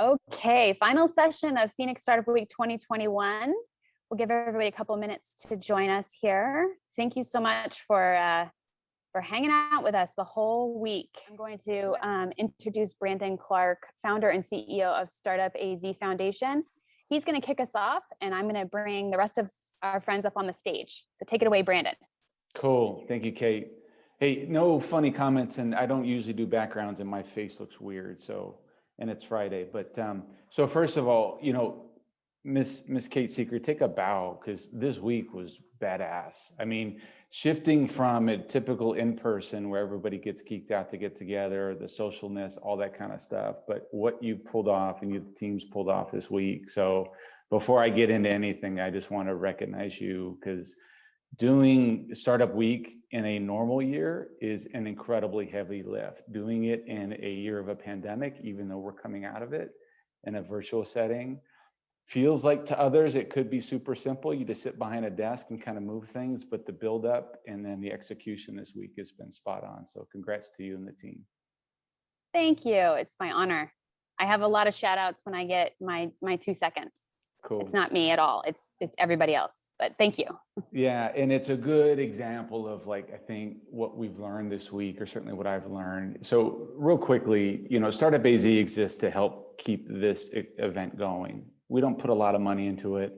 Okay, final session of Phoenix Startup Week 2021. We'll give everybody a couple minutes to join us here. Thank you so much for hanging out with us the whole week. I'm going to introduce Brandon Clarke, founder and CEO of StartupAZ Foundation. He's going to kick us off, and I'm going to bring the rest of our friends up on the stage. So take it away, Brandon. Cool. Thank you, Kate. Hey, no funny comments, and I don't usually do backgrounds, and my face looks weird. And it's Friday. But so first of all, Miss Kate Sieker, take a bow, because this week was badass. I mean, shifting from a typical in-person where everybody gets geeked out to get together, the socialness, all that kind of stuff, but what you pulled off and the teams pulled off this week. So before I get into anything, I just want to recognize you, because doing Startup Week in a normal year is an incredibly heavy lift. Doing it in a year of a pandemic, even though we're coming out of it in a virtual setting, feels like to others it could be super simple. You just sit behind a desk and kind of move things, but the build up and then the execution this week has been spot on. So congrats to you and the team. Thank you. It's my honor. I have a lot of shout outs when I get my 2 seconds. Cool. It's not me at all. It's everybody else, but thank you. Yeah, and it's a good example of, like, I think what we've learned this week, or certainly what I've learned. So real quickly, StartupAZ exists to help keep this event going. We don't put a lot of money into it.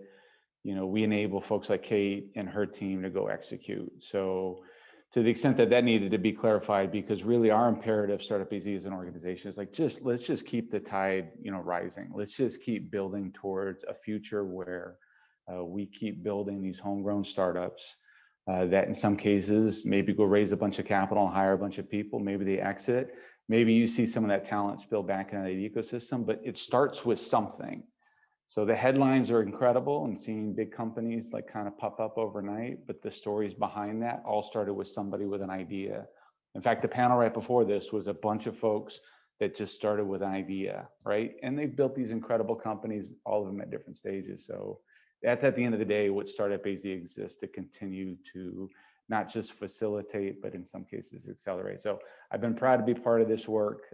We enable folks like Kate and her team to go execute. So to the extent that needed to be clarified, because really our imperative, StartupAZ as an organization, is like, let's just keep the tide, rising. Let's just keep building towards a future where we keep building these homegrown startups that in some cases maybe go raise a bunch of capital and hire a bunch of people. Maybe they exit. Maybe you see some of that talent spill back into the ecosystem, but it starts with something. So the headlines are incredible and seeing big companies like kind of pop up overnight, but the stories behind that all started with somebody with an idea. In fact, the panel right before this was a bunch of folks that just started with an idea, right? And they've built these incredible companies, all of them at different stages. So that's at the end of the day what StartupAZ exists to continue to not just facilitate, but in some cases accelerate. So I've been proud to be part of this work,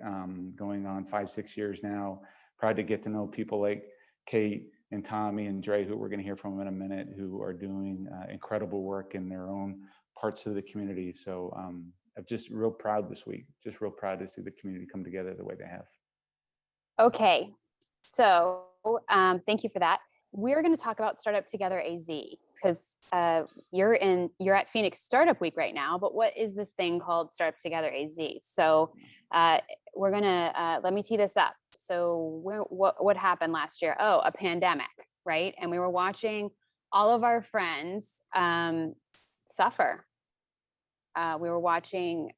going on 5-6 years now. Proud to get to know people like Kate and Tommy and Dre, who we're going to hear from in a minute, who are doing incredible work in their own parts of the community. So I'm just real proud this week, just real proud to see the community come together the way they have. Okay, so thank you for that. We're going to talk about Startup Together AZ, because you're at Phoenix Startup Week right now, but what is this thing called Startup Together AZ? So we're going to, let me tee this up. So what happened last year? Oh, a pandemic, right? And we were watching all of our friends suffer. We were watching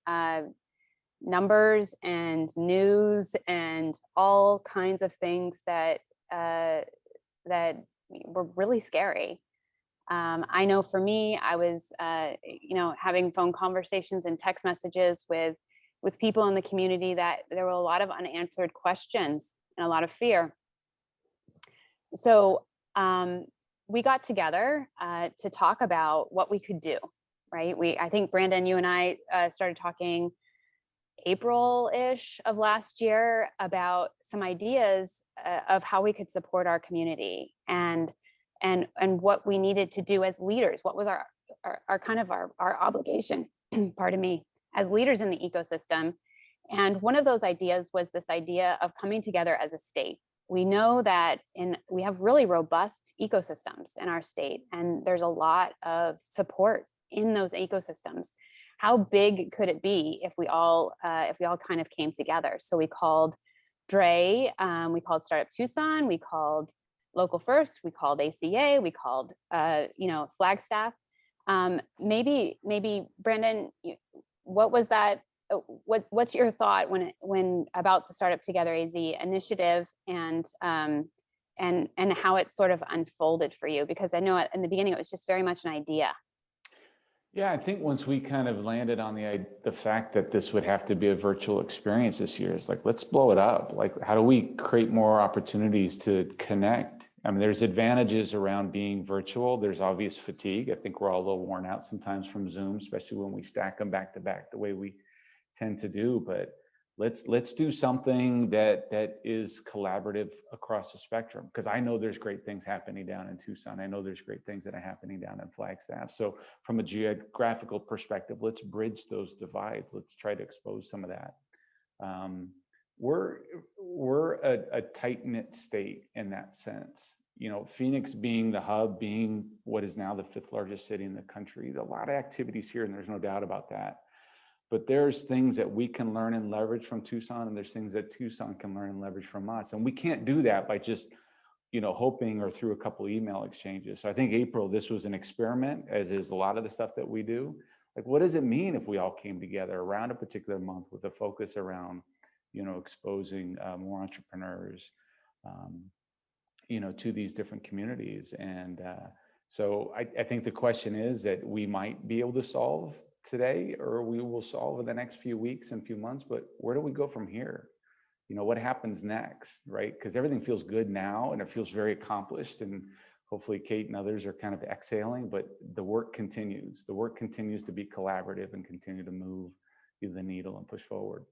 numbers and news and all kinds of things that were really scary. I know for me, I was, having phone conversations and text messages with people in the community that there were a lot of unanswered questions and a lot of fear. So we got together to talk about what we could do, right? I think Brandon, you and I started talking April-ish of last year about some ideas of how we could support our community and what we needed to do as leaders. What was our kind of our obligation, pardon me, as leaders in the ecosystem. And one of those ideas was this idea of coming together as a state. We know that we have really robust ecosystems in our state, and there's a lot of support in those ecosystems. How big could it be if we all kind of came together? So we called Dre, we called Startup Tucson, we called Local First, we called ACA, we called Flagstaff. Maybe Brandon, what was that? What's your thought when about the Startup Together AZ initiative and how it sort of unfolded for you? Because I know in the beginning it was just very much an idea. Yeah, I think once we kind of landed on the fact that this would have to be a virtual experience this year, it's like, let's blow it up. Like, how do we create more opportunities to connect? I mean, there's advantages around being virtual. There's obvious fatigue. I think we're all a little worn out sometimes from Zoom, especially when we stack them back to back the way we tend to do. But let's do something that is collaborative across the spectrum, because I know there's great things happening down in Tucson. I know there's great things that are happening down in Flagstaff. So from a geographical perspective, let's bridge those divides. Let's try to expose some of that. We're a tight-knit state in that sense. You know, Phoenix being the hub, being what is now the 5th largest city in the country, a lot of activities here, and there's no doubt about that. But there's things that we can learn and leverage from Tucson, and there's things that Tucson can learn and leverage from us. And we can't do that by just, you know, hoping or through a couple of email exchanges. So I think, April, this was an experiment, as is a lot of the stuff that we do. Like, what does it mean if we all came together around a particular month with a focus around, you know, exposing more entrepreneurs, you know, to these different communities? And so I think the question is that we might be able to solve today, or we will solve in the next few weeks and few months, but where do we go from here? You know, what happens next, right? Because everything feels good now and it feels very accomplished, and hopefully Kate and others are kind of exhaling, but the work continues. The work continues to be collaborative and continue to move the needle and push forward.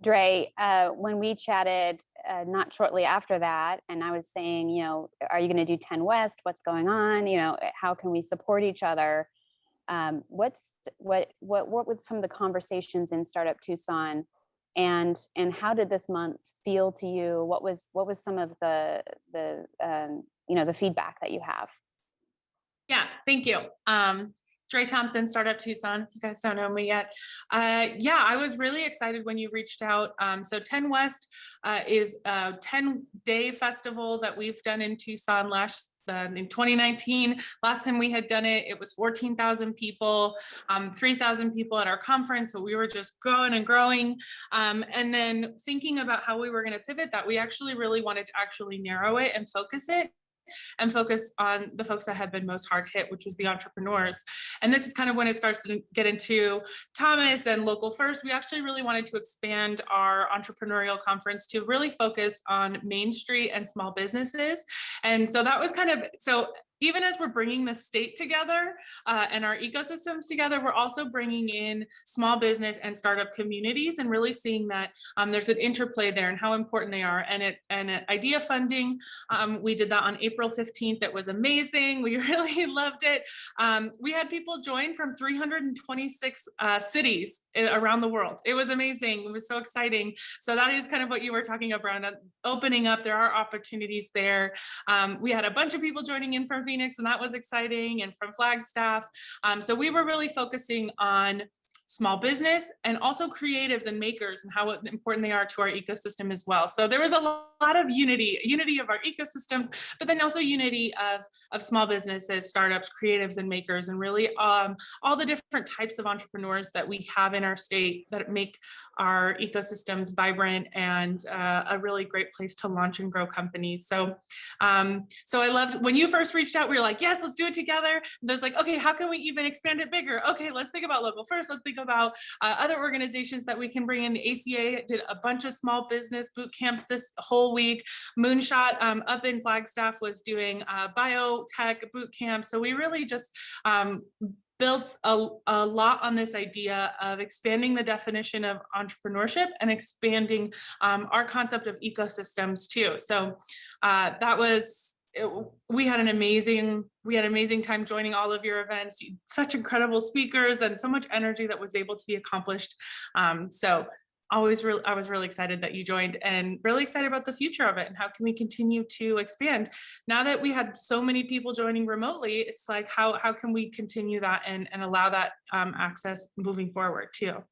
Dre, when we chatted not shortly after that, and I was saying, you know, are you going to do 10 West? What's going on? You know, how can we support each other? What were some of the conversations in Startup Tucson, and how did this month feel to you? What was some of the you know, the feedback that you have? Yeah, thank you. Dre Thompson, Startup Tucson, if you guys don't know me yet. Yeah, I was really excited when you reached out. So 10 West is a 10-day festival that we've done in Tucson in 2019. Last time we had done it, it was 14,000 people, 3,000 people at our conference. So we were just growing and growing. And then thinking about how we were going to pivot that, we actually really wanted to actually narrow it and focus on the folks that have been most hard hit, which was the entrepreneurs. And this is kind of when it starts to get into Thomas and Local First. We actually really wanted to expand our entrepreneurial conference to really focus on Main Street and small businesses. And so that was kind of, so even as we're bringing the state together and our ecosystems together, we're also bringing in small business and startup communities and really seeing that there's an interplay there and how important they are. And at Idea Funding, we did that on April 15th. It was amazing. We really loved it. We had people join from 326 cities around the world. It was amazing. It was so exciting. So that is kind of what you were talking about, Brandon, opening up. There are opportunities there. We had a bunch of people joining in from Phoenix, and that was exciting, and from Flagstaff. So we were really focusing on small business and also creatives and makers and how important they are to our ecosystem as well. So there was a lot of unity of our ecosystems, but then also unity of small businesses, startups, creatives, and makers, and really all the different types of entrepreneurs that we have in our state that make our ecosystems vibrant and a really great place to launch and grow companies. So I loved when you first reached out, we were like, yes, let's do it together. There's like, okay, how can we even expand it bigger? Okay, let's think about Local First. Let's think about other organizations that we can bring in. The ACA did a bunch of small business boot camps this whole week. Moonshot up in Flagstaff was doing biotech boot camp. So we really just built a lot on this idea of expanding the definition of entrepreneurship and expanding our concept of ecosystems too. So that was, we had an amazing time joining all of your events. Such incredible speakers and so much energy that was able to be accomplished. So I was really excited that you joined, and really excited about the future of it and how can we continue to expand. Now that we had so many people joining remotely, it's like, how can we continue that and allow that access moving forward too?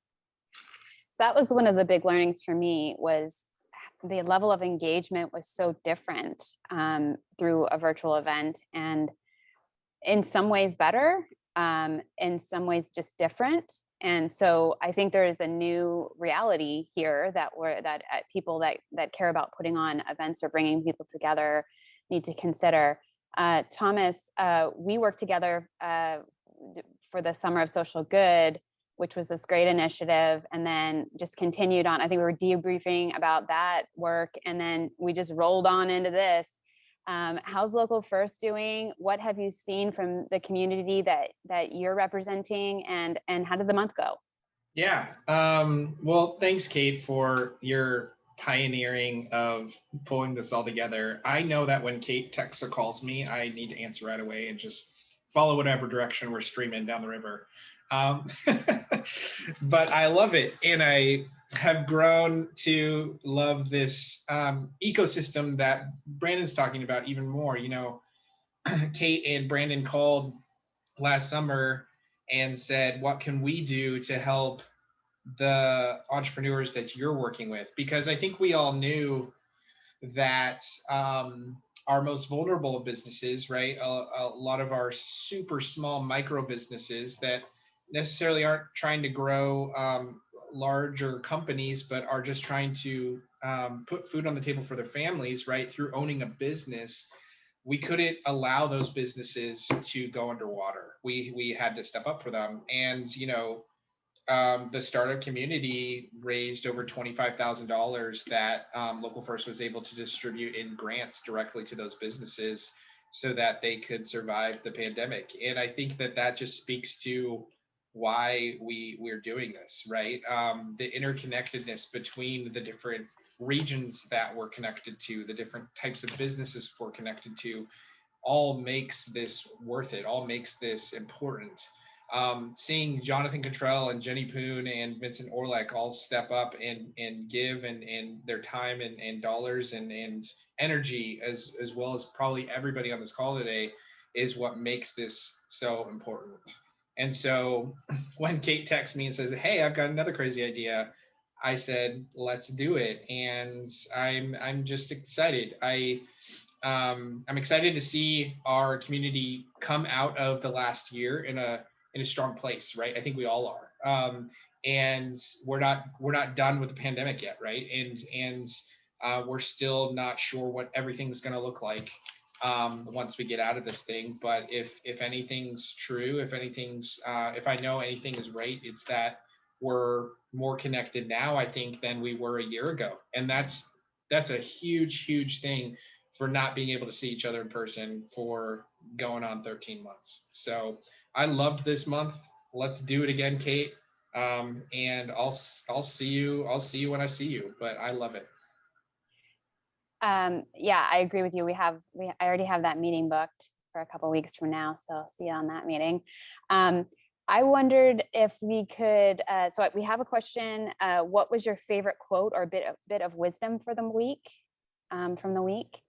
That was one of the big learnings for me, was the level of engagement was so different through a virtual event, and in some ways better, in some ways just different. And so I think there is a new reality here that people that care about putting on events or bringing people together need to consider. Thomas, we worked together for the Summer of Social Good, which was this great initiative, and then just continued on. I think we were debriefing about that work, and then we just rolled on into this. How's Local First doing? What have you seen from the community that you're representing, and how did the month go? Yeah. Well, thanks, Kate, for your pioneering of pulling this all together. I know that when Kate texts or calls me, I need to answer right away and just follow whatever direction we're streaming down the river. Um, but I love it. And I have grown to love this ecosystem that Brandon's talking about even more. You know, Kate and Brandon called last summer and said, what can we do to help the entrepreneurs that you're working with? Because I think we all knew that our most vulnerable businesses, right? A lot of our super small micro businesses that necessarily aren't trying to grow larger companies, but are just trying to put food on the table for their families, right? Through owning a business, we couldn't allow those businesses to go underwater. We had to step up for them, and you know, the startup community raised over $25,000 that Local First was able to distribute in grants directly to those businesses so that they could survive the pandemic. And I think that that just speaks to why we're doing this, right? The interconnectedness between the different regions that we're connected to, the different types of businesses we're connected to, all makes this worth it, all makes this important. Seeing Jonathan Cottrell and Jenny Poon and Vincent Orlek all step up and give and their time and dollars and energy, as well as probably everybody on this call today, is what makes this so important. And so when Kate texts me and says, hey, I've got another crazy idea, I said, let's do it. And I'm just excited. I'm excited to see our community come out of the last year in a strong place, right? I think we all are. And we're not done with the pandemic yet, right? And we're still not sure what everything's going to look like once we get out of this thing. But if anything's true, if I know anything is right, it's that we're more connected now, I think, than we were a year ago, and that's a huge thing for not being able to see each other in person for going on 13 months. So I loved this month. Let's do it again, Kate. And I'll see you when I see you. But I love it. Yeah, I agree with you. I already have that meeting booked for a couple of weeks from now, so I'll see you on that meeting. I wondered if we could. So we have a question. What was your favorite quote or bit of wisdom for the week? From the week.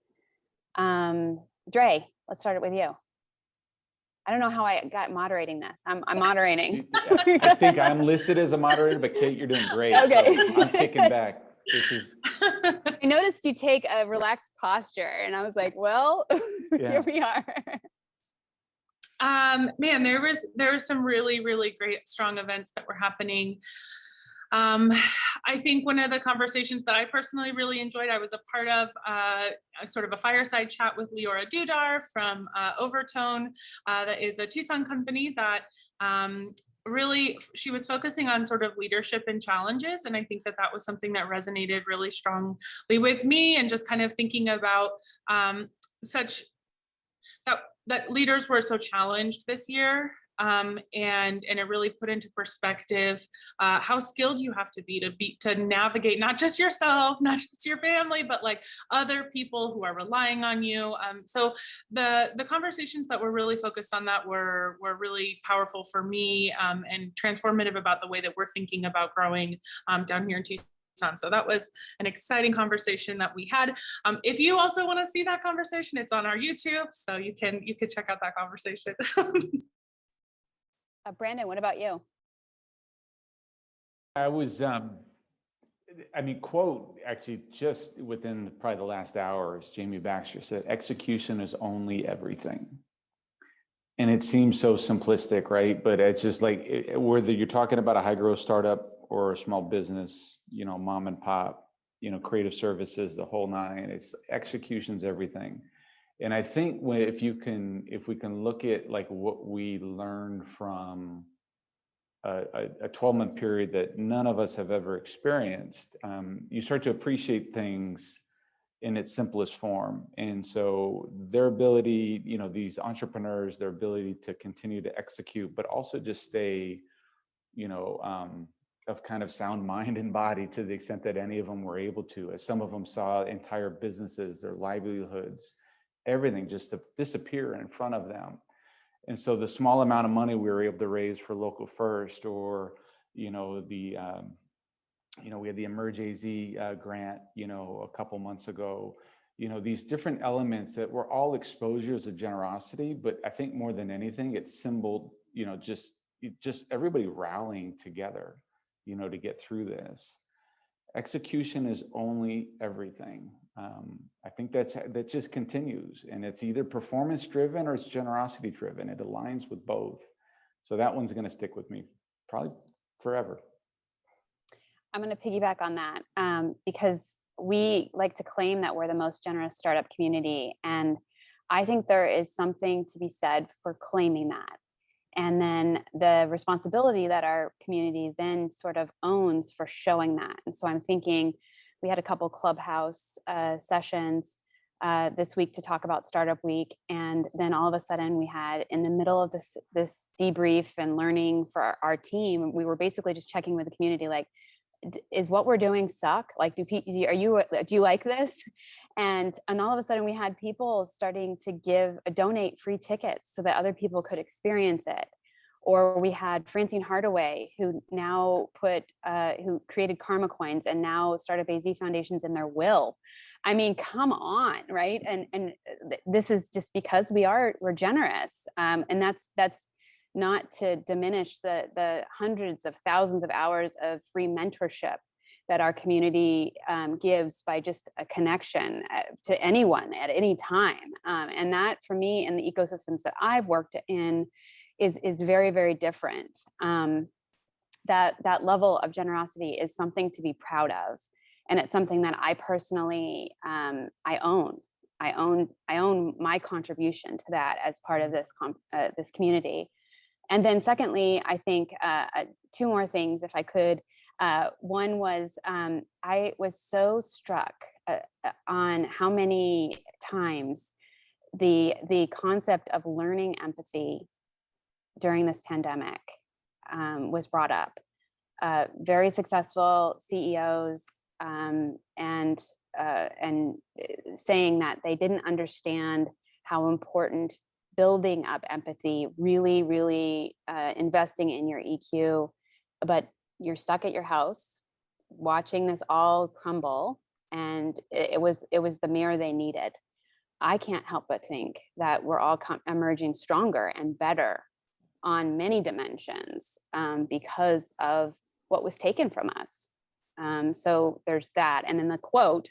Dre, let's start it with you. I don't know how I got moderating this. I'm moderating. I think I'm listed as a moderator, but Kate, you're doing great. Okay. So I'm kicking back. I noticed you take a relaxed posture, and I was like, well, here we are. Man, there was some really great strong events that were happening. I think one of the conversations that I personally really enjoyed, I was a part of sort of a fireside chat with Leora Dudar from Overtone, that is a Tucson company that really, she was focusing on sort of leadership and challenges. And I think that that was something that resonated really strongly with me, and just kind of thinking about that leaders were so challenged this year. And it really put into perspective how skilled you have to be to navigate not just yourself, not just your family, but like other people who are relying on you. So the conversations that were really focused on that were really powerful for me, and transformative about the way that we're thinking about growing down here in Tucson. So that was an exciting conversation that we had. If you also want to see that conversation, it's on our YouTube, so you can check out that conversation. Brandon, what about you? I was, quote, actually just within probably the last hour, as Jamie Baxter said, execution is only everything. And it seems so simplistic, right? But it's just like, whether you're talking about a high growth startup or a small business, mom and pop, creative services, the whole nine, it's execution's everything. And I think if we can look at like what we learned from a 12-month period that none of us have ever experienced, you start to appreciate things in its simplest form. And so their ability, these entrepreneurs, their ability to continue to execute, but also just stay, of kind of sound mind and body, to the extent that any of them were able to, as some of them saw entire businesses, their livelihoods, everything just to disappear in front of them. And so the small amount of money we were able to raise for Local First, or, we had the Emerge AZ grant, a couple months ago, these different elements that were all exposures of generosity, but I think more than anything, it symboled, just everybody rallying together, to get through this. Execution is only everything. I think that just continues, and it's either performance driven or it's generosity driven. It aligns with both. So that one's going to stick with me probably forever. I'm going to piggyback on that because we like to claim that we're the most generous startup community. And I think there is something to be said for claiming that. And then the responsibility that our community then sort of owns for showing that. And so I'm thinking, we had a couple Clubhouse sessions this week to talk about Startup Week. And then all of a sudden we had, in the middle of this debrief and learning for our team, we were basically just checking with the community, like, is what we're doing suck? Like, do you like this? And all of a sudden we had people starting to donate free tickets so that other people could experience it. Or we had Francine Hardaway, who now who created Karma Coins, and now StartupAZ Foundation's in their will. I mean, come on, right? And this is just because we're generous, and that's not to diminish the hundreds of thousands of hours of free mentorship that our community gives by just a connection to anyone at any time. And that, for me, in the ecosystems that I've worked in, is very, very different. That level of generosity is something to be proud of. And it's something that I personally, I own my contribution to that as part of this community. And then secondly, I think two more things, if I could. One was, I was so struck on how many times the concept of learning empathy during this pandemic was brought up. Very successful CEOs and saying that they didn't understand how important building up empathy, really, really investing in your EQ, but you're stuck at your house watching this all crumble, and it was the mirror they needed. I can't help but think that we're all emerging stronger and better on many dimensions because of what was taken from us. So there's that. And then the quote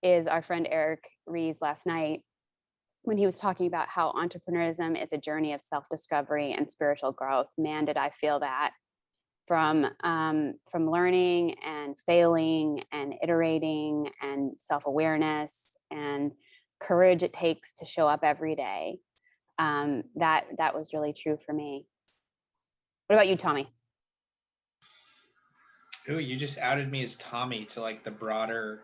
is our friend Eric Rees last night, when he was talking about how entrepreneurism is a journey of self-discovery and spiritual growth. Man, did I feel that from learning and failing and iterating and self-awareness and courage it takes to show up every day. That was really true for me. What about you, Tommy? Ooh, you just outed me as Tommy to like the broader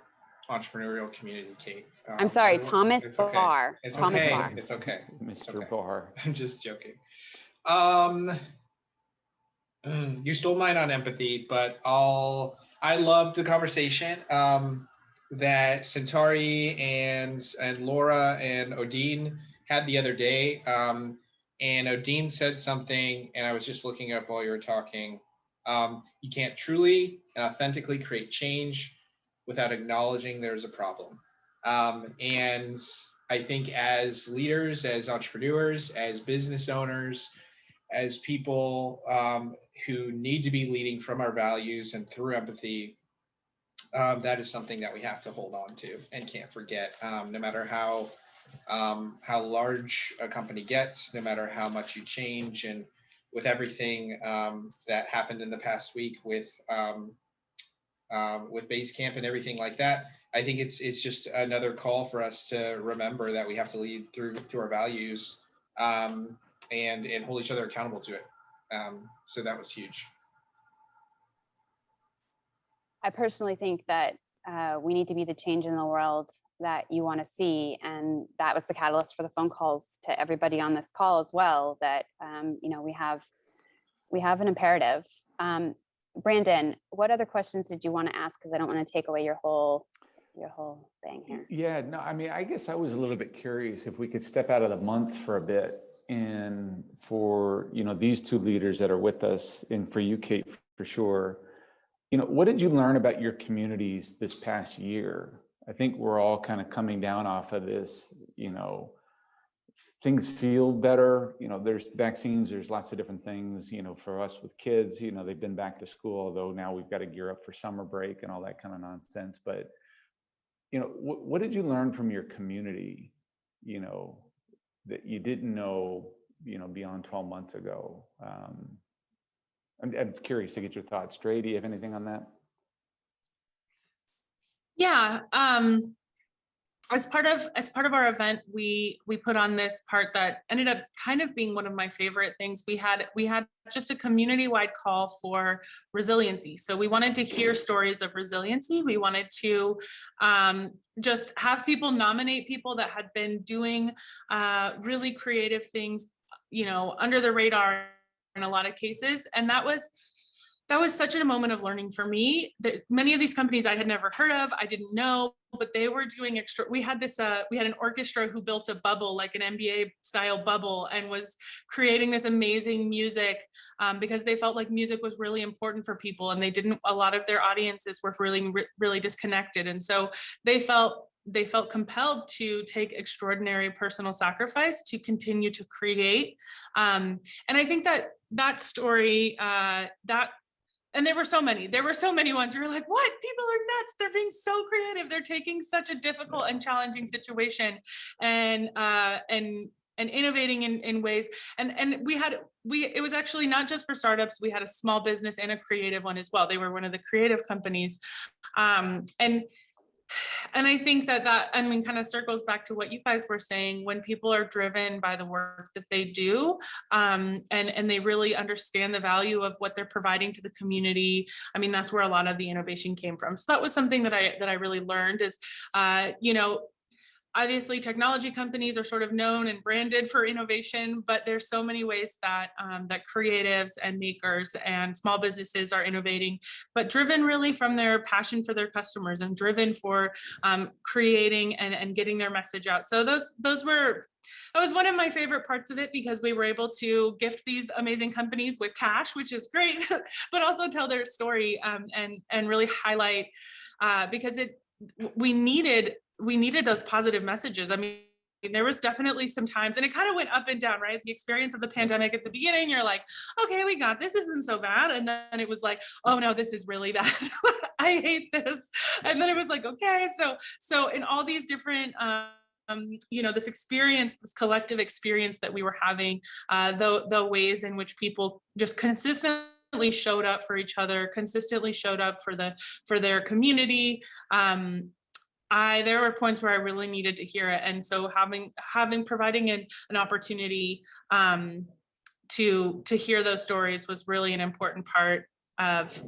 entrepreneurial community, Kate. I'm sorry, Thomas Barr. It's Thomas okay. Barr. It's okay. Mr. Okay. Barr. I'm just joking. You stole mine on empathy, but I loved the conversation that Centauri and Laura and Odine had the other day. And Odine said something, and I was just looking up while you were talking. You can't truly and authentically create change without acknowledging there's a problem. And I think as leaders, as entrepreneurs, as business owners, as people who need to be leading from our values and through empathy, that is something that we have to hold on to and can't forget, no matter how large a company gets, no matter how much you change. And with everything that happened in the past week with Basecamp and everything like that, I think it's just another call for us to remember that we have to lead through our values and hold each other accountable to it. So that was huge. I personally think that we need to be the change in the world that you want to see, and that was the catalyst for the phone calls to everybody on this call as well. That we have an imperative. Brandon, what other questions did you want to ask? Because I don't want to take away your whole thing here. Yeah, no, I mean, I guess I was a little bit curious if we could step out of the month for a bit, and for, you know, these two leaders that are with us, and for you, Kate, for sure, you know, what did you learn about your communities this past year? I think we're all kind of coming down off of this, you know, things feel better, you know, there's vaccines, there's lots of different things, you know, for us with kids, you know, they've been back to school, although now we've got to gear up for summer break and all that kind of nonsense. But, you know, what did you learn from your community, you know, that you didn't know, you know, beyond 12 months ago? I'm curious to get your thoughts. Dre, do you have anything on that? Yeah. As part of our event, we put on this part that ended up kind of being one of my favorite things. We had just a community-wide call for resiliency. So we wanted to hear stories of resiliency. We wanted to just have people nominate people that had been doing really creative things, you know, under the radar in a lot of cases. And that was such a moment of learning for me. That many of these companies I had never heard of, I didn't know, but they were doing extra. We had an orchestra who built a bubble, like an NBA style bubble, and was creating this amazing music because they felt like music was really important for people, and a lot of their audiences were really disconnected. And so they felt compelled to take extraordinary personal sacrifice to continue to create. And I think that story, and there were so many ones where you're like, what? People are nuts. They're being so creative. They're taking such a difficult and challenging situation and innovating in ways. And it was actually not just for startups. We had a small business and a creative one as well. They were one of the creative companies. And I think that kind of circles back to what you guys were saying. When people are driven by the work that they do, and they really understand the value of what they're providing to the community, I mean, that's where a lot of the innovation came from. So that was something that I really learned is, you know, obviously technology companies are sort of known and branded for innovation, but there's so many ways that that creatives and makers and small businesses are innovating, but driven really from their passion for their customers and driven for creating and getting their message out. So that was one of my favorite parts of it, because we were able to gift these amazing companies with cash, which is great, but also tell their story and really highlight, because we needed those positive messages. I mean, there was definitely some times, and it kind of went up and down, right? The experience of the pandemic at the beginning, you're like, okay, we got this, isn't so bad. And then it was like, oh no, this is really bad. I hate this. And then it was like, okay. So in all these different, you know, this collective experience that we were having, the ways in which people just consistently showed up for each other, consistently showed up for their community. There were points where I really needed to hear it. And so providing an opportunity to hear those stories was really an important part of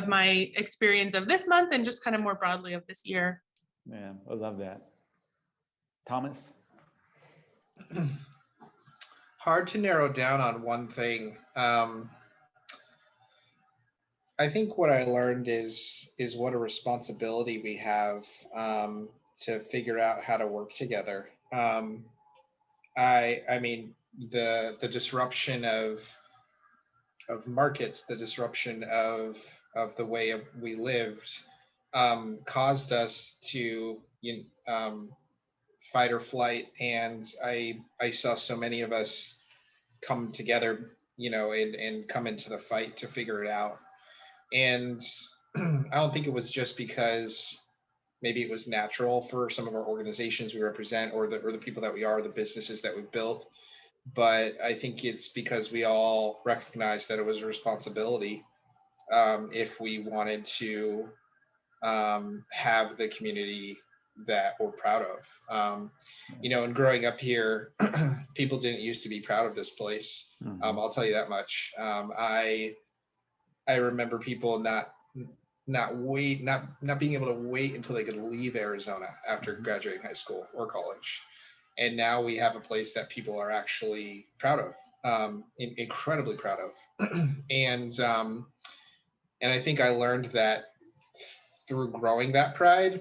my experience of this month, and just kind of more broadly of this year. Man, I love that. Thomas? Hard to narrow down on one thing. I think what I learned is what a responsibility we have to figure out how to work together. I mean, the disruption of markets, the disruption of the way we lived, caused us to fight or flight, and I saw so many of us come together, you know, and come into the fight to figure it out. And I don't think it was just because maybe it was natural for some of our organizations we represent, or the people that we are, the businesses that we've built, but I think it's because we all recognized that it was a responsibility if we wanted to have the community that we're proud of. You know, and growing up here, people didn't used to be proud of this place. Mm-hmm. I'll tell you that much. I remember people not being able to wait until they could leave Arizona after graduating high school or college. And now we have a place that people are actually proud of, incredibly proud of. And And I think I learned that through growing that pride,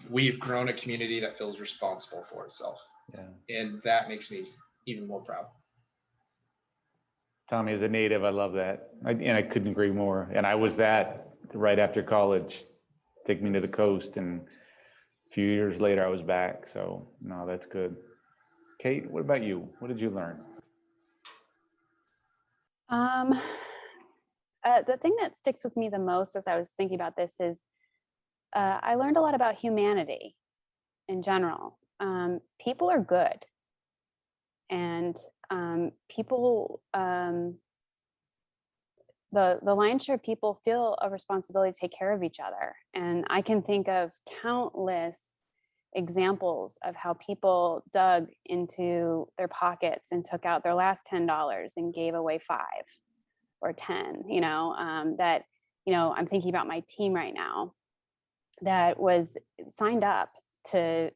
we've grown a community that feels responsible for itself. Yeah. And that makes me even more proud. Tommy, as a native, I love that. And I couldn't agree more. And I was that right after college. Take me to the coast, and a few years later I was back. So no, that's good. Kate, what about you? What did you learn? The thing that sticks with me the most as I was thinking about this is I learned a lot about humanity in general. People are good, and people, the lion's share of people feel a responsibility to take care of each other. And I can think of countless examples of how people dug into their pockets and took out their last $10 and gave away 5 or 10, that, I'm thinking about my team right now that was signed up to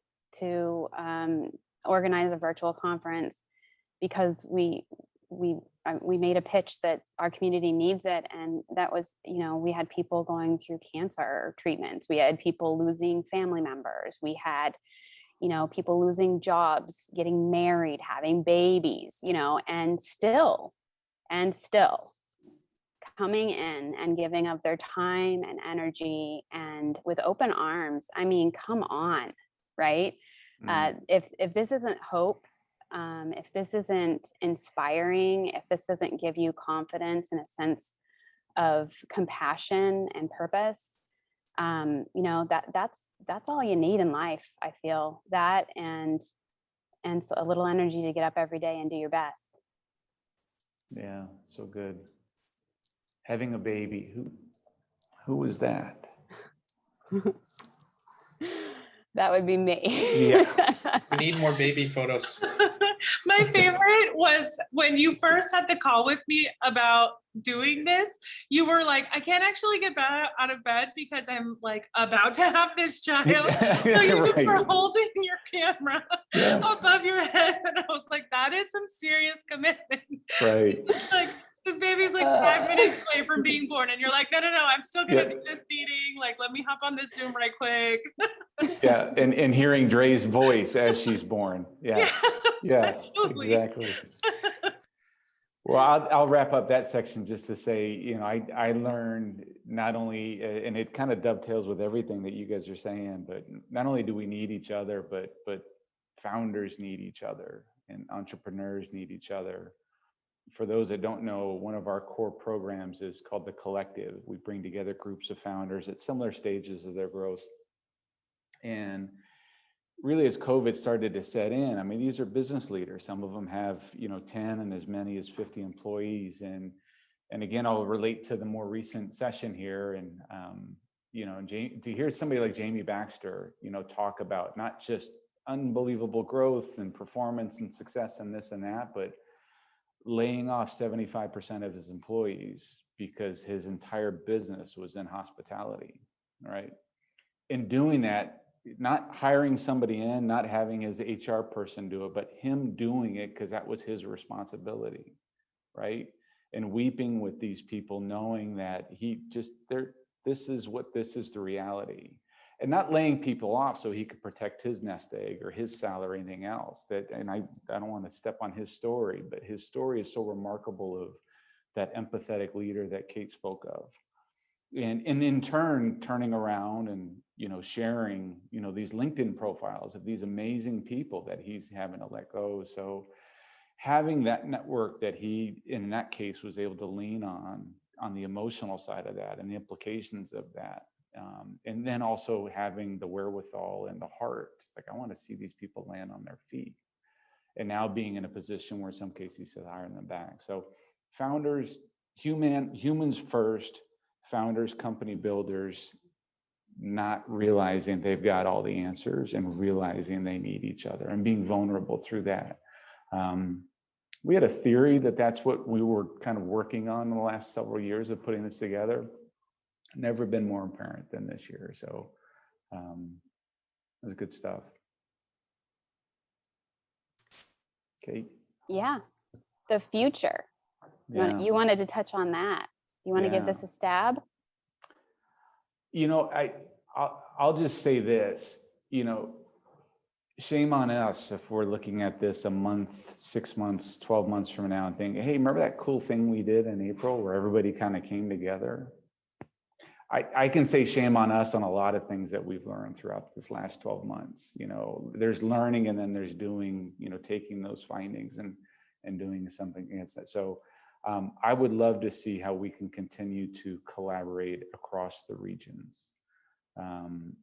organize a virtual conference because we made a pitch that our community needs it. And that was, we had people going through cancer treatments. We had people losing family members. We had, people losing jobs, getting married, having babies, and still coming in and giving of their time and energy and with open arms. I mean, come on, right? If this isn't hope, if this isn't inspiring, if this doesn't give you confidence and a sense of compassion and purpose, that's all you need in life. I feel that, and so a little energy to get up every day and do your best. Yeah, so good. Having a baby, who was that? That would be me. Yeah. We need more baby photos. My favorite was when you first had the call with me about doing this, you were like, I can't actually get out of bed because I'm like about to have this child. So you just were holding your camera above your head. And I was like, that is some serious commitment. Right. It's like, this baby's like 5 minutes away from being born. And you're like, no, I'm still going to do this meeting. Like, let me hop on this Zoom right quick. Yeah. And hearing Dre's voice as she's born. Yeah. Yes, Exactly. Well, I'll wrap up that section just to say, I learned not only, and it kind of dovetails with everything that you guys are saying, but not only do we need each other, but founders need each other and entrepreneurs need each other. For those that don't know, one of our core programs is called The Collective. We bring together groups of founders at similar stages of their growth. And really, as COVID started to set in, I mean, these are business leaders. Some of them have, 10 and as many as 50 employees. And again, I'll relate to the more recent session here. And, to hear somebody like Jamie Baxter, talk about not just unbelievable growth and performance and success and this and that, but laying off 75% of his employees because his entire business was in hospitality, right? In doing that, not hiring somebody in, not having his HR person do it, but him doing it because that was his responsibility, right? And weeping with these people, knowing that this is the reality. And not laying people off so he could protect his nest egg or his salary, anything else. And I don't want to step on his story, but his story is so remarkable of that empathetic leader that Kate spoke of. And in turn, turning around and, sharing, these LinkedIn profiles of these amazing people that he's having to let go. So having that network that he, in that case, was able to lean on the emotional side of that and the implications of that. And then also having the wherewithal and the heart, like, I want to see these people land on their feet. And now being in a position where in some cases he said hiring them back. So founders, humans first, founders, company builders, not realizing they've got all the answers and realizing they need each other and being vulnerable through that. We had a theory that that's what we were kind of working on in the last several years of putting this together. Never been more apparent than this year. So it was good stuff. Kate? Yeah, the future. You wanted to touch on that. You want to give this a stab? You know, I'll just say this, you know, shame on us if we're looking at this a month, 6 months, 12 months from now and thinking, hey, remember that cool thing we did in April where everybody kind of came together? I can say shame on us on a lot of things that we've learned throughout this last 12 months. You know, there's learning and then there's doing, you know, taking those findings and doing something against that. So I would love to see how we can continue to collaborate across the regions.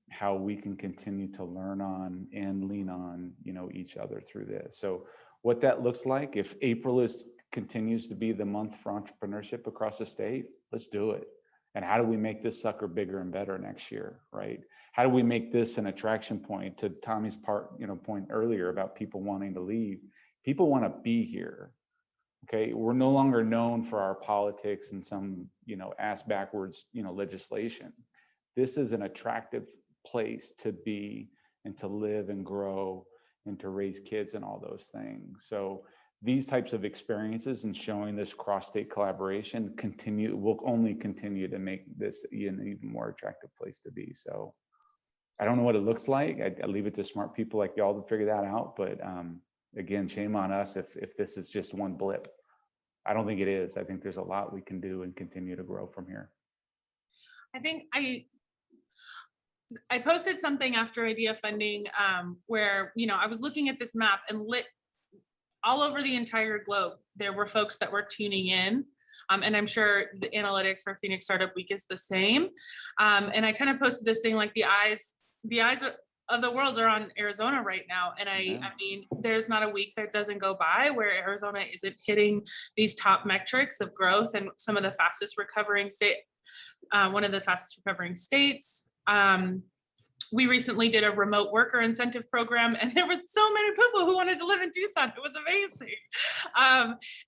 How we can continue to learn on and lean on, you know, each other through this. So what that looks like, if April continues to be the month for entrepreneurship across the state, let's do it. And how do we make this sucker bigger and better next year, right? How do we make this an attraction point? To Tommy's point earlier about people wanting to leave. People want to be here. Okay, we're no longer known for our politics and some, you know, ass backwards, you know, legislation. This is an attractive place to be and to live and grow and to raise kids and all those things. So these types of experiences and showing this cross-state collaboration will only continue to make this an even more attractive place to be. So I don't know what it looks like. I leave it to smart people like y'all to figure that out. But again, shame on us if this is just one blip. I don't think it is. I think there's a lot we can do and continue to grow from here. I think I posted something after idea funding where, you know, I was looking at this map and all over the entire globe, there were folks that were tuning in. And I'm sure the analytics for Phoenix Startup Week is the same. And I kind of posted this thing like the eyes of the world are on Arizona right now. And I mean, there's not a week that doesn't go by where Arizona isn't hitting these top metrics of growth and some of the fastest recovering one of the fastest recovering states. We recently did a remote worker incentive program, and there were so many people who wanted to live in Tucson. It was amazing.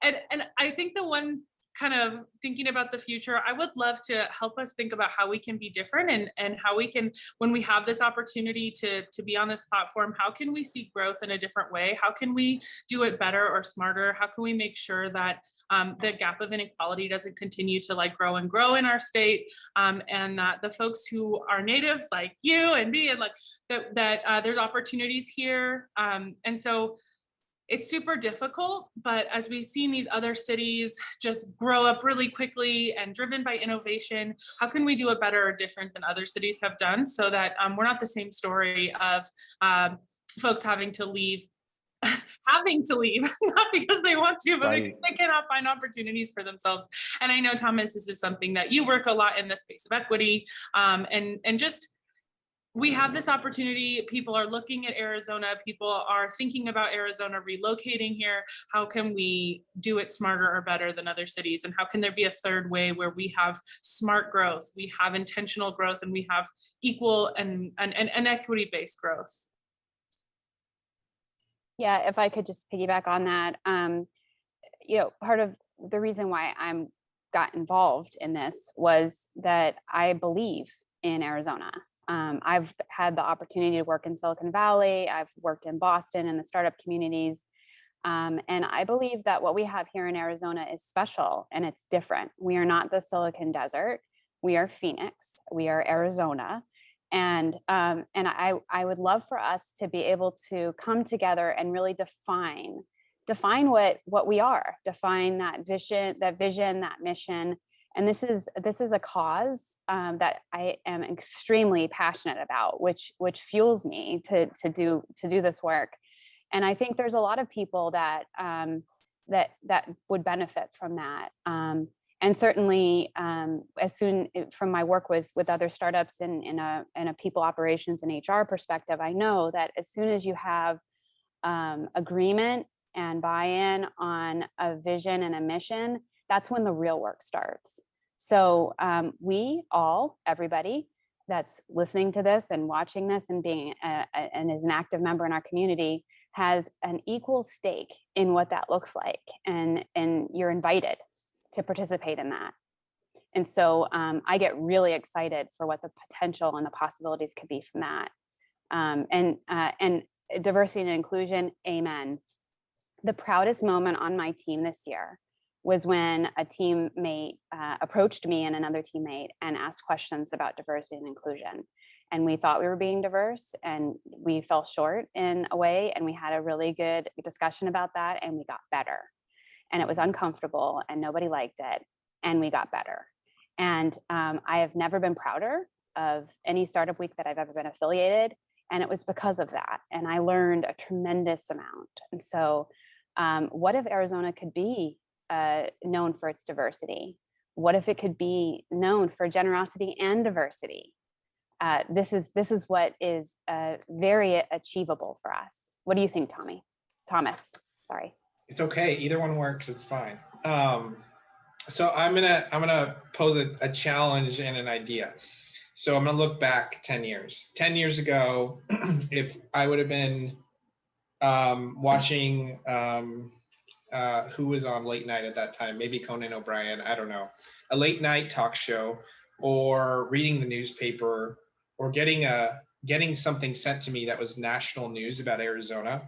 And I think the one kind of thinking about the future, I would love to help us think about how we can be different and how we can, when we have this opportunity to be on this platform, how can we see growth in a different way? How can we do it better or smarter? How can we make sure that the gap of inequality doesn't continue to like grow and grow in our state, and that the folks who are natives like you and me and like that there's opportunities here. And so it's super difficult, but as we've seen these other cities just grow up really quickly and driven by innovation, how can we do it better or different than other cities have done so that we're not the same story of folks having to leave, not because they want to, but because they cannot find opportunities for themselves. And I know, Thomas, this is something that you work a lot in the space of equity, and just we have this opportunity. People are looking at Arizona. People are thinking about Arizona relocating here. How can we do it smarter or better than other cities? And how can there be a third way where we have smart growth, we have intentional growth, and we have equal and equity-based growth? Yeah, if I could just piggyback on that, you know, part of the reason why I got involved in this was that I believe in Arizona. I've had the opportunity to work in Silicon Valley. I've worked in Boston in the startup communities. And I believe that what we have here in Arizona is special and it's different. We are not the Silicon Desert. We are Phoenix. We are Arizona. And I would love for us to be able to come together and really define what we are, define that vision, that mission. And this is a cause that I am extremely passionate about, which fuels me to do this work. And I think there's a lot of people that would benefit from that. And certainly, as soon from my work with other startups in a people operations and HR perspective, I know that as soon as you have agreement and buy-in on a vision and a mission, that's when the real work starts. So everybody that's listening to this and watching this and being and is an active member in our community has an equal stake in what that looks like, and you're invited to participate in that. And so I get really excited for what the potential and the possibilities could be from that. And diversity and inclusion, amen. The proudest moment on my team this year was when a teammate approached me and another teammate and asked questions about diversity and inclusion. And we thought we were being diverse, and we fell short in a way. And we had a really good discussion about that, and we got better. And it was uncomfortable, and nobody liked it, and we got better. And I have never been prouder of any startup week that I've ever been affiliated. And it was because of that. And I learned a tremendous amount. And so what if Arizona could be known for its diversity? What if it could be known for generosity and diversity? This is what is very achievable for us. What do you think, Thomas, sorry. It's okay. Either one works. It's fine. So I'm gonna pose a challenge and an idea. So I'm gonna look back 10 years. 10 years ago, if I would have been watching who was on late night at that time, maybe Conan O'Brien, I don't know, a late night talk show, or reading the newspaper, or getting something sent to me that was national news about Arizona,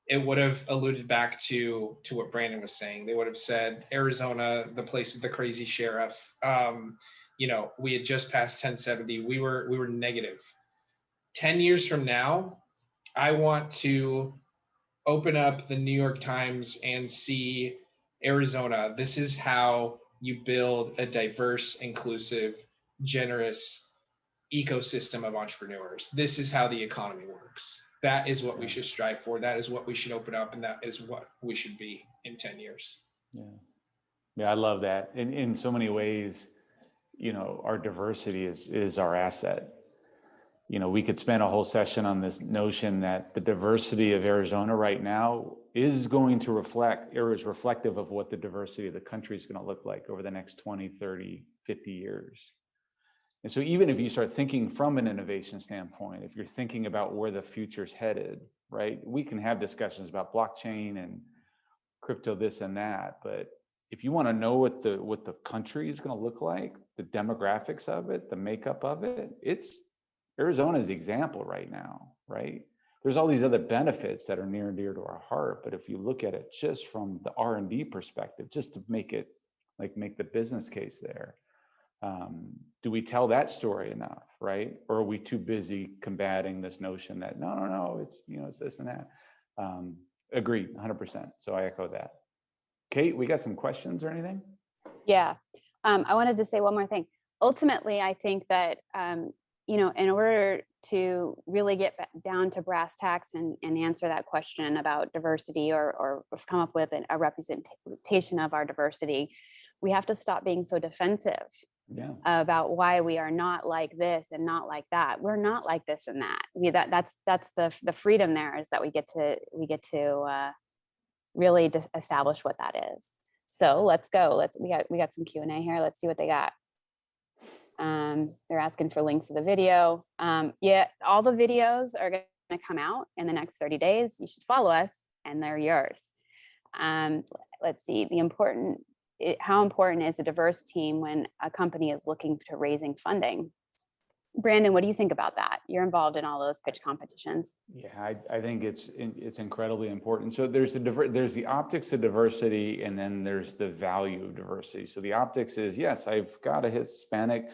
it would have alluded back to what Brandon was saying. They would have said, Arizona, the place of the crazy sheriff. We had just passed 1070. We were negative. 10 years from now, I want to open up the New York Times and see Arizona. This is how you build a diverse, inclusive, generous ecosystem of entrepreneurs. This is how the economy works. That is what we should strive for. That is what we should open up, and that is what we should be in 10 years. Yeah, I love that. In so many ways, our diversity is our asset. We could spend a whole session on this notion that the diversity of Arizona right now is going to reflect, or is reflective of what the diversity of the country is going to look like over the next 20, 30, 50 years. And so even if you start thinking from an innovation standpoint, if you're thinking about where the future's headed, right? We can have discussions about blockchain and crypto, this and that, but if you want to know what the country is going to look like, the demographics of it, the makeup of it, it's Arizona's the example right now, right? There's all these other benefits that are near and dear to our heart, but if you look at it just from the R&D perspective, just to make the business case there, do we tell that story enough, right? Or are we too busy combating this notion that no, it's this and that? Agreed, 100%. So I echo that. Kate, we got some questions or anything? Yeah, I wanted to say one more thing. Ultimately, I think that in order to really get down to brass tacks and answer that question about diversity, or come up with a representation of our diversity, we have to stop being so defensive about why we are not like this and not like that. We're not like this and that. That's the freedom there, is that we get to really establish what that is. So let's go. We got some Q&A here. Let's see what they got. They're asking for links to the video. All the videos are going to come out in the next 30 days. You should follow us, and they're yours. Let's see. How important is a diverse team when a company is looking to raising funding? Brandon, what do you think about that? You're involved in all those pitch competitions. Yeah, I think it's incredibly important. So there's the optics of diversity, and then there's the value of diversity. So the optics is, yes, I've got a Hispanic,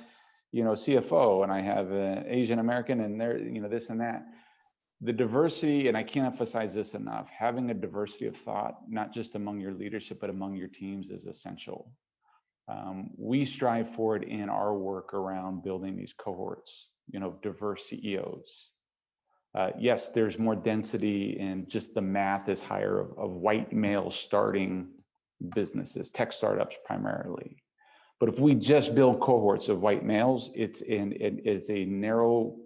CFO, and I have an Asian American, and they're, this and that. The diversity, and I can't emphasize this enough, having a diversity of thought, not just among your leadership, but among your teams, is essential. We strive for it in our work around building these cohorts, diverse CEOs. Yes, there's more density, and just the math is higher of white males starting businesses, tech startups primarily. But if we just build cohorts of white males, it's a narrow,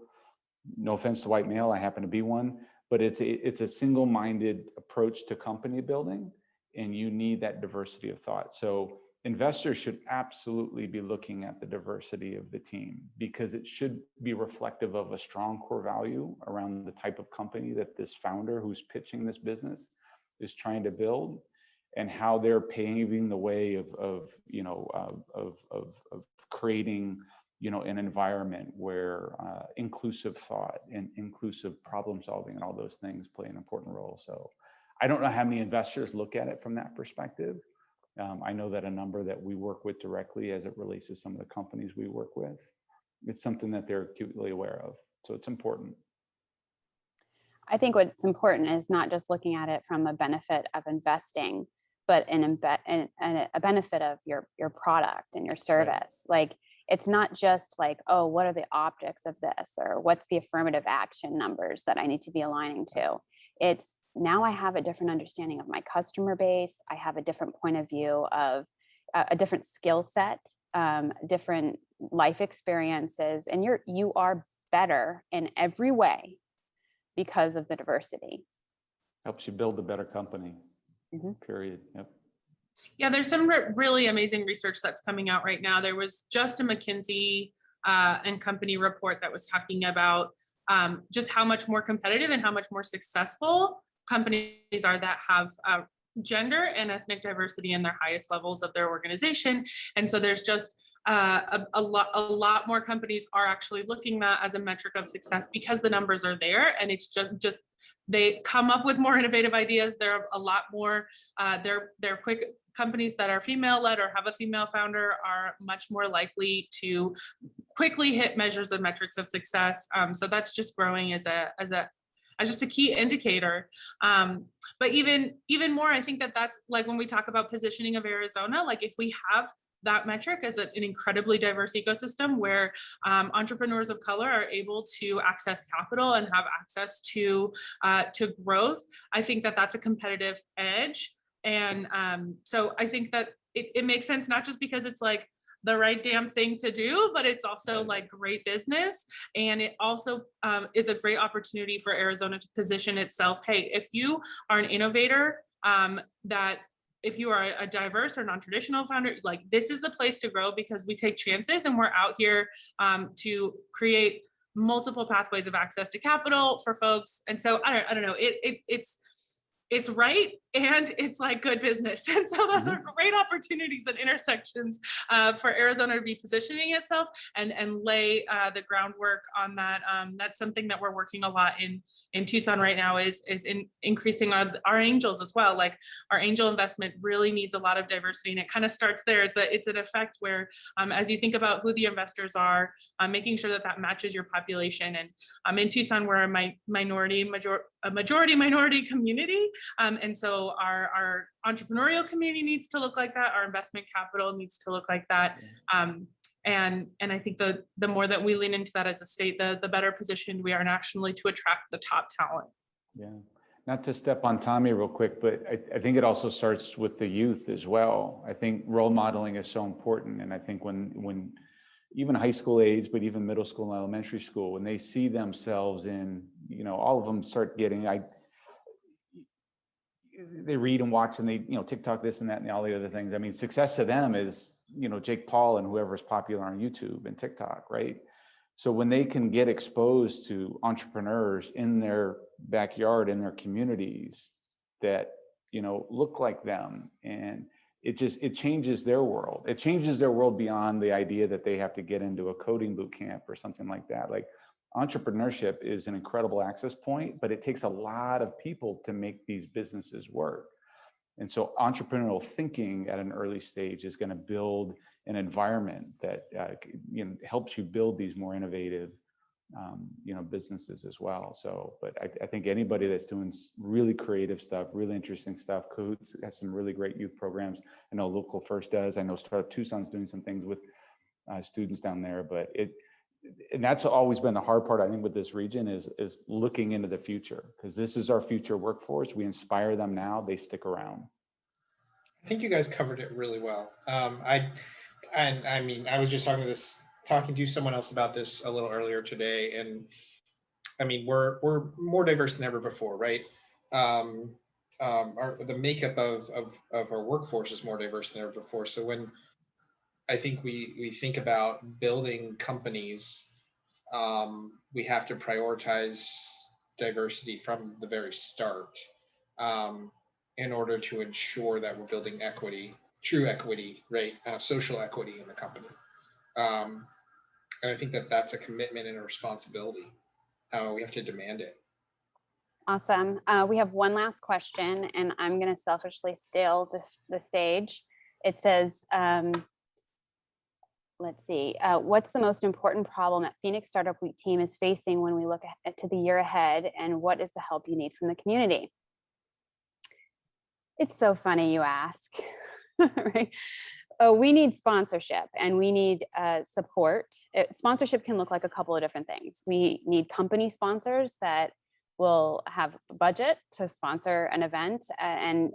no offense to white male, I happen to be one, but it's a single-minded approach to company building, and you need that diversity of thought. So investors should absolutely be looking at the diversity of the team, because it should be reflective of a strong core value around the type of company that this founder who's pitching this business is trying to build, and how they're paving the way of creating an environment where inclusive thought and inclusive problem solving and all those things play an important role. So I don't know how many investors look at it from that perspective, I know that a number that we work with directly as it relates to some of the companies we work with, it's something that they're acutely aware of. So it's important. I think what's important is not just looking at it from a benefit of investing, but a benefit of your product and your service. Right. Like, it's not just like, oh, what are the optics of this, or what's the affirmative action numbers that I need to be aligning to? It's now I have a different understanding of my customer base. I have a different point of view of a different skill set, different life experiences, and you are better in every way because of the diversity. Helps you build a better company. Mm-hmm. Period. Yep. Yeah, there's some really amazing research that's coming out right now. There was just a McKinsey and company report that was talking about just how much more competitive and how much more successful companies are that have gender and ethnic diversity in their highest levels of their organization. And so there's just a lot more companies are actually looking at that as a metric of success because the numbers are there, and it's just they come up with more innovative ideas. There are a lot more they're quick. Companies that are female-led or have a female founder are much more likely to quickly hit measures and metrics of success. So that's just growing as just a key indicator. But even more, I think that's like when we talk about positioning of Arizona, like if we have that metric as an incredibly diverse ecosystem where entrepreneurs of color are able to access capital and have access to growth, I think that's a competitive edge. And so I think that it makes sense, not just because it's like the right damn thing to do, but it's also like great business. And it also is a great opportunity for Arizona to position itself. Hey, if you are an innovator, if you are a diverse or non-traditional founder, like this is the place to grow because we take chances and we're out here to create multiple pathways of access to capital for folks. And so I don't know, it's right, and it's like good business. And so those are great opportunities and intersections for Arizona to be positioning itself and lay the groundwork on that. That's something that we're working a lot in Tucson right now is in increasing our angels as well. Like our angel investment really needs a lot of diversity, and it kind of starts there. It's an effect where as you think about who the investors are, making sure that matches your population. And in Tucson, we're a majority minority community. And so our entrepreneurial community needs to look like that. Our investment capital needs to look like that. And I think the more that we lean into that as a state, the better positioned we are nationally to attract the top talent. Yeah, not to step on Tommy real quick, but I think it also starts with the youth as well. I think role modeling is so important. And I think when even high school age, but even middle school and elementary school, when they see themselves in, all of them start getting, they read and watch and they, TikTok, this and that, and all the other things. I mean, success to them is, Jake Paul and whoever's popular on YouTube and TikTok, right? So when they can get exposed to entrepreneurs in their backyard, in their communities that, look like them, and it changes their world. It changes their world beyond the idea that they have to get into a coding boot camp or something like that. Like, entrepreneurship is an incredible access point, but it takes a lot of people to make these businesses work. And so entrepreneurial thinking at an early stage is going to build an environment that helps you build these more innovative businesses as well. So, but I think anybody that's doing really creative stuff, really interesting stuff, Cahoots has some really great youth programs. I know Local First does. I know Startup Tucson's doing some things with students down there, but and that's always been the hard part, I think, with this region is looking into the future, because this is our future workforce. We inspire them now, they stick around. I think you guys covered it really well. I was just talking to someone else about this a little earlier today, and I mean, we're more diverse than ever before, right? The makeup of our workforce is more diverse than ever before. So when I think we think about building companies, we have to prioritize diversity from the very start in order to ensure that we're building equity, true equity, right? Social equity in the company. And I think that's a commitment and a responsibility. We have to demand it. Awesome. We have one last question, and I'm going to selfishly steal the stage. it says, let's see, what's the most important problem that Phoenix Startup Week team is facing when we look to the year ahead, and what is the help you need from the community? It's so funny you ask, right? We need sponsorship and we need support. Sponsorship can look like a couple of different things. We need company sponsors that will have budget to sponsor an event, and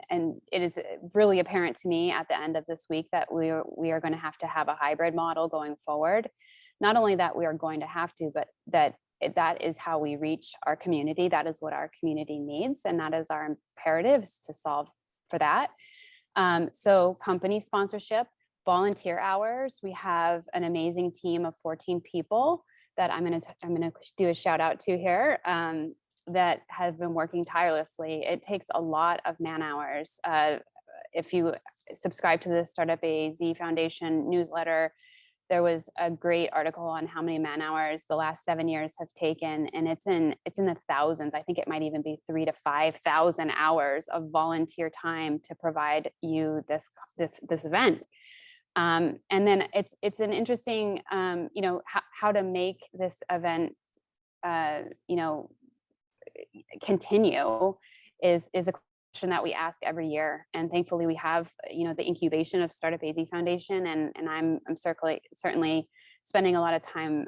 it is really apparent to me at the end of this week that we are going to have a hybrid model going forward. Not only that we are going to have to, but that is how we reach our community. That is what our community needs, and that is our imperatives to solve for that. So company sponsorship, volunteer hours. We have an amazing team of 14 people that I'm going to do a shout out to here, that have been working tirelessly. It takes a lot of man hours. If you subscribe to the StartupAZ Foundation newsletter, there was a great article on how many man hours the last 7 years have taken, and it's in the thousands. I think it might even be 3,000 to 5,000 hours of volunteer time to provide you this event. And then it's an interesting, how to make this event, continue is a question that we ask every year. And thankfully we have, the incubation of StartupAZ Foundation, and I'm certainly spending a lot of time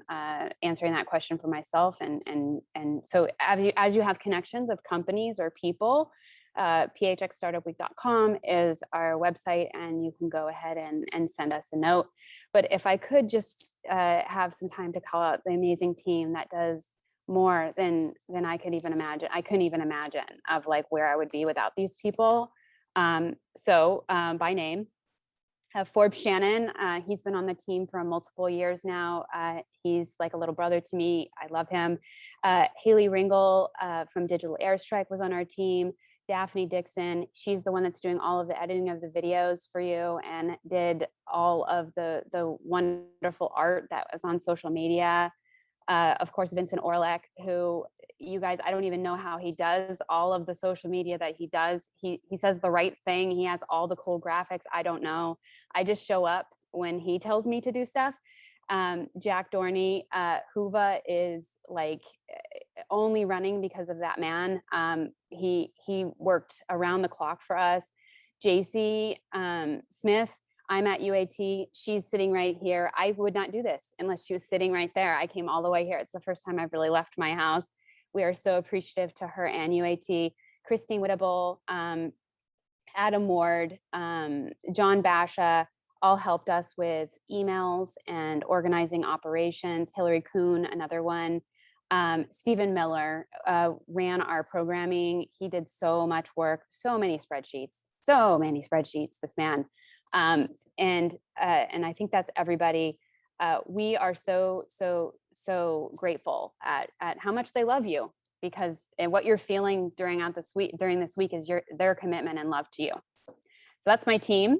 answering that question for myself. And so as you have connections of companies or people, phxstartupweek.com is our website, and you can go ahead and send us a note. But if I could just have some time to call out the amazing team that does more than I could even imagine. I couldn't even imagine of like where I would be without these people. So by name, Forbes Shannon, he's been on the team for multiple years now. He's like a little brother to me. I love him. Haley Ringel from Digital Airstrike was on our team. Daphne Dixon, she's the one that's doing all of the editing of the videos for you and did all of the wonderful art that was on social media. Of course, Vincent Orlek, who you guys, I don't even know how he does all of the social media that he does. He says the right thing. He has all the cool graphics. I don't know. I just show up when he tells me to do stuff. Jack Dorney, Huva is like only running because of that man. He worked around the clock for us. JC Smith, I'm at UAT. She's sitting right here. I would not do this unless she was sitting right there. I came all the way here. It's the first time I've really left my house. We are so appreciative to her and UAT. Christine Whittable, Adam Ward, John Basha, all helped us with emails and organizing operations. Hillary Kuhn, another one. Stephen Miller ran our programming. He did so much work, so many spreadsheets, this man. And I think that's everybody. We are so grateful at how much they love you, because what you're feeling during this week is their commitment and love to you. So that's my team.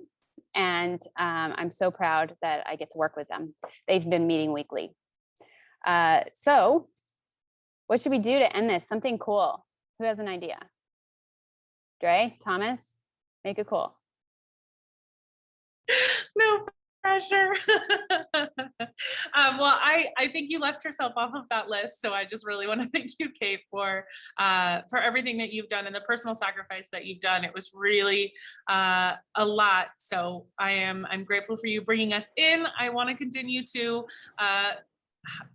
And I'm so proud that I get to work with them. They've been meeting weekly. So what should we do to end this? Something cool. Who has an idea? Dre, Thomas, make it cool. No pressure. Well, I think you left yourself off of that list. So I just really want to thank you, Kate, for everything that you've done and the personal sacrifice that you've done. It was really a lot. So I'm grateful for you bringing us in. I want to continue to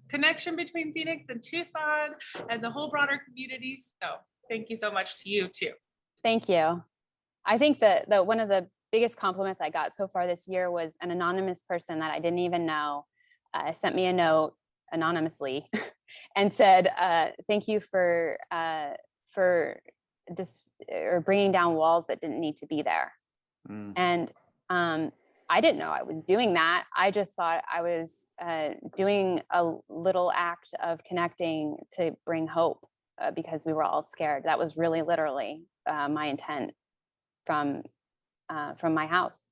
connection between Phoenix and Tucson and the whole broader community. So thank you so much to you too. Thank you. I think that one of the biggest compliments I got so far this year was an anonymous person that I didn't even know sent me a note anonymously and said, thank you for this, or bringing down walls that didn't need to be there. And I didn't know I was doing that. I just thought I was doing a little act of connecting to bring hope because we were all scared. That was really literally my intent from my house.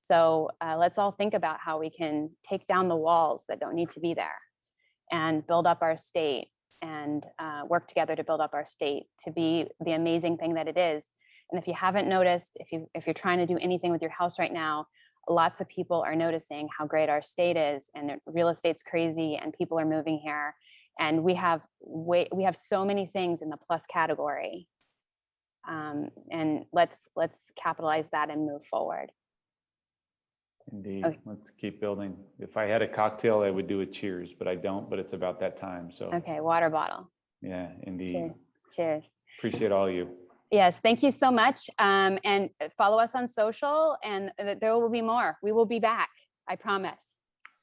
So let's all think about how we can take down the walls that don't need to be there and build up our state and work together to build up our state to be the amazing thing that it is. And if you haven't noticed, if you're trying to do anything with your house right now, lots of people are noticing how great our state is, and real estate's crazy and people are moving here. And we have so many things in the plus category. And let's capitalize that and move forward. Indeed. Okay. Let's keep building. If I had a cocktail, I would do a cheers, but I don't, but it's about that time. So, Okay, water bottle. yeah, indeed. Cheers. Cheers. Appreciate all you. Yes, thank you so much. And follow us on social, and there will be more. We will be back, I promise.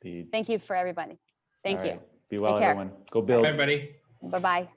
Indeed. Thank you for everybody. Thank All you. right. Be well, Take care. everyone. Go build. Bye, everybody. Bye-bye.